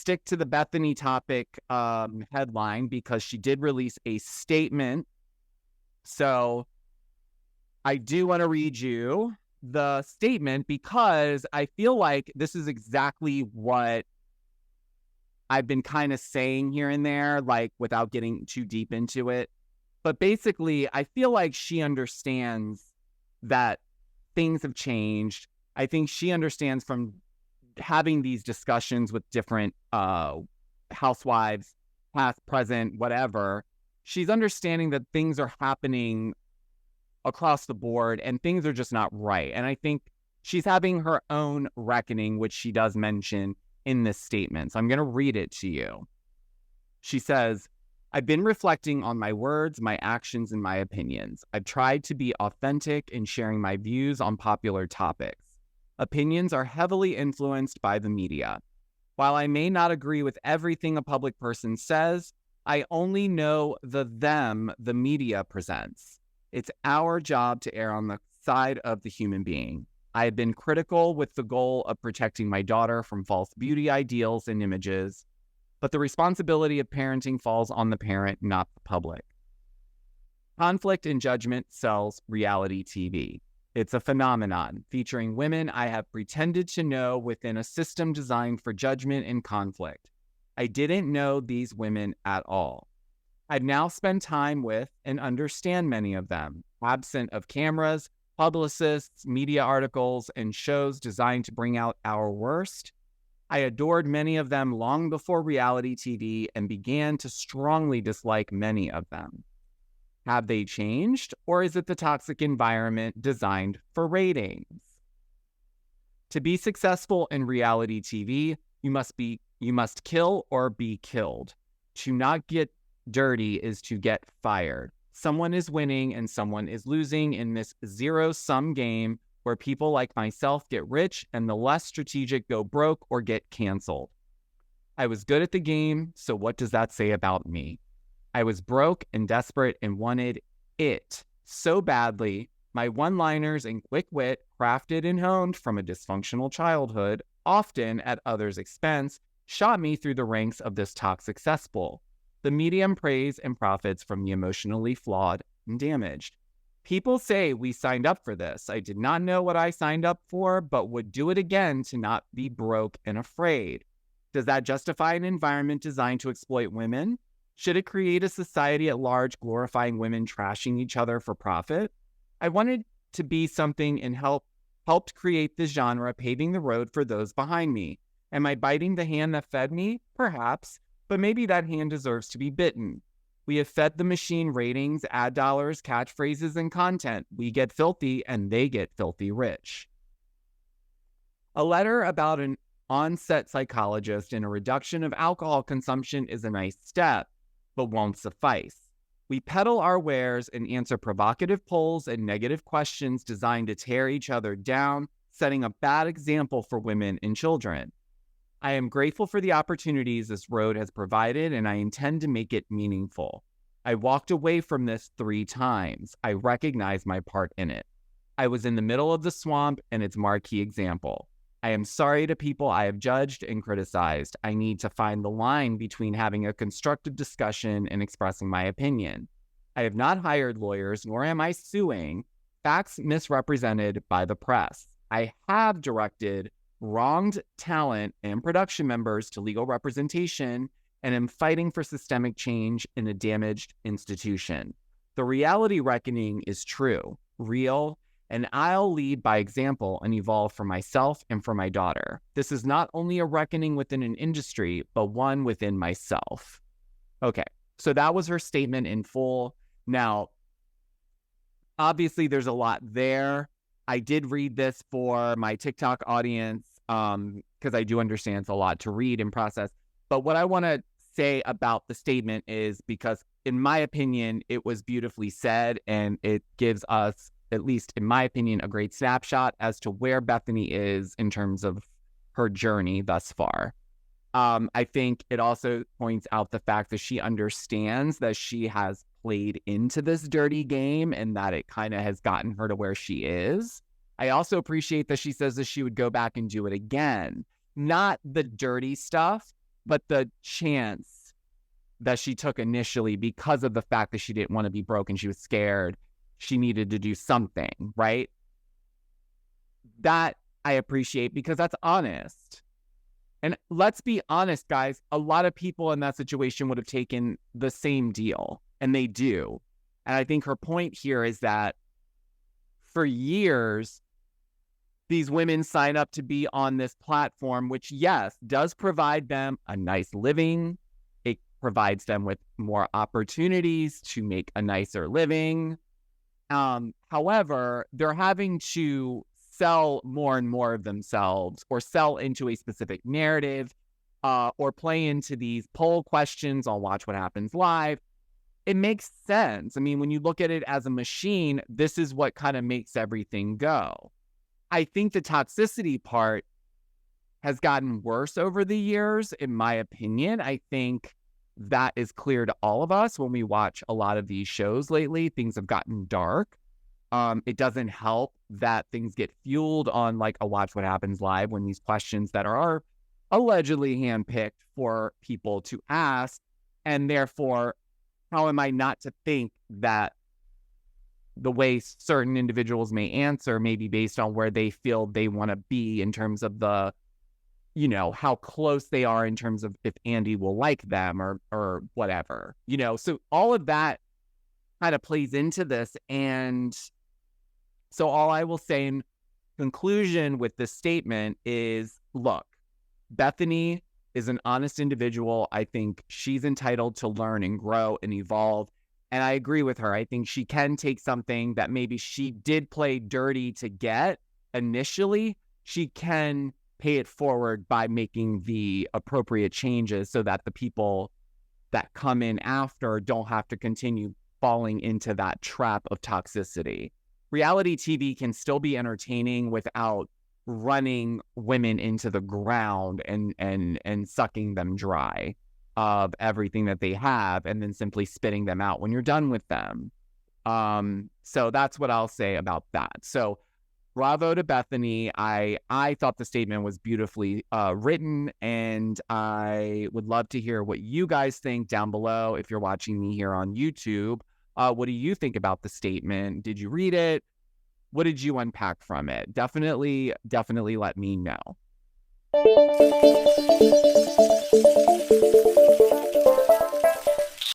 stick to the Bethenny topic headline because she did release a statement. So I do want to read you the statement because I feel like this is exactly what I've been kind of saying here and there, like without getting too deep into it. But basically, I feel like she understands that things have changed. I think she understands from having these discussions with different housewives, past, present, whatever. She's understanding that things are happening across the board and things are just not right. And I think she's having her own reckoning, which she does mention in this statement. So I'm going to read it to you. She says, I've been reflecting on my words, my actions, and my opinions. I've tried to be authentic in sharing my views on popular topics. Opinions are heavily influenced by the media. While I may not agree with everything a public person says, I only know the them the media presents. It's our job to err on the side of the human being. I have been critical with the goal of protecting my daughter from false beauty ideals and images, but the responsibility of parenting falls on the parent, not the public. Conflict and judgment sells reality TV. It's a phenomenon featuring women I have pretended to know within a system designed for judgment and conflict. I didn't know these women at all. I've now spent time with and understand many of them, absent of cameras, publicists, media articles, and shows designed to bring out our worst. I adored many of them long before reality TV and began to strongly dislike many of them. Have they changed, or is it the toxic environment designed for ratings? To be successful in reality TV, you must kill or be killed. To not get dirty is to get fired. Someone is winning and someone is losing in this zero-sum game where people like myself get rich and the less strategic go broke or get canceled. I was good at the game, so what does that say about me? I was broke and desperate and wanted it so badly. My one-liners and quick wit, crafted and honed from a dysfunctional childhood, often at others' expense, shot me through the ranks of this toxic cesspool. The medium praise and profits from the emotionally flawed and damaged. People say we signed up for this. I did not know what I signed up for, but would do it again to not be broke and afraid. Does that justify an environment designed to exploit women? Should it create a society at large glorifying women trashing each other for profit? I wanted to be something and helped create this genre, paving the road for those behind me. Am I biting the hand that fed me? Perhaps, but maybe that hand deserves to be bitten. We have fed the machine ratings, ad dollars, catchphrases, and content. We get filthy and they get filthy rich. A letter about an on-set psychologist and a reduction of alcohol consumption is a nice step, but won't suffice. We peddle our wares and answer provocative polls and negative questions designed to tear each other down, setting a bad example for women and children. I am grateful for the opportunities this road has provided, and I intend to make it meaningful. I walked away from this 3 times. I recognize my part in it. I was in the middle of the swamp and its marquee example. I am sorry to people I have judged and criticized. I need to find the line between having a constructive discussion and expressing my opinion. I have not hired lawyers, nor am I suing facts misrepresented by the press. I have directed wronged talent and production members to legal representation and am fighting for systemic change in a damaged institution. The reality reckoning is true, real, and I'll lead by example and evolve for myself and for my daughter. This is not only a reckoning within an industry, but one within myself. Okay, so that was her statement in full. Now, obviously there's a lot there. I did read this for my TikTok audience because I do understand it's a lot to read and process. But what I want to say about the statement is because, in my opinion, it was beautifully said and it gives us, at least in my opinion, a great snapshot as to where Bethenny is in terms of her journey thus far. I think it also points out the fact that she understands that she has played into this dirty game and that it kind of has gotten her to where she is. I also appreciate that she says that she would go back and do it again. Not the dirty stuff, but the chance that she took initially because of the fact that she didn't want to be broke and she was scared, she needed to do something, right? That I appreciate because that's honest. And let's be honest, guys, a lot of people in that situation would have taken the same deal, and they do. And I think her point here is that for years, these women sign up to be on this platform, which, yes, does provide them a nice living. It provides them with more opportunities to make a nicer living. However, they're having to sell more and more of themselves, or sell into a specific narrative, or play into these poll questions on Watch What Happens Live. It makes sense. I mean, when you look at it as a machine, this is what kind of makes everything go. I think the toxicity part has gotten worse over the years, in my opinion. I think that is clear to all of us when we watch a lot of these shows lately. Things have gotten dark. It doesn't help that things get fueled on like a Watch What Happens Live when these questions that are allegedly handpicked for people to ask. And therefore, how am I not to think that the way certain individuals may answer may be based on where they feel they want to be in terms of the, you know, how close they are in terms of if Andy will like them or whatever, you know? So all of that kind of plays into this. And so all I will say in conclusion with this statement is, look, Bethenny is an honest individual. I think she's entitled to learn and grow and evolve. And I agree with her. I think she can take something that maybe she did play dirty to get initially. She can pay it forward by making the appropriate changes so that the people that come in after don't have to continue falling into that trap of toxicity. Reality TV can still be entertaining without running women into the ground and sucking them dry of everything that they have and then simply spitting them out when you're done with them. So that's what I'll say about that. So bravo to Bethenny. I thought the statement was beautifully written, and I would love to hear what you guys think down below. If you're watching me here on YouTube, what do you think about the statement? Did you read it? What did you unpack from it? Definitely let me know.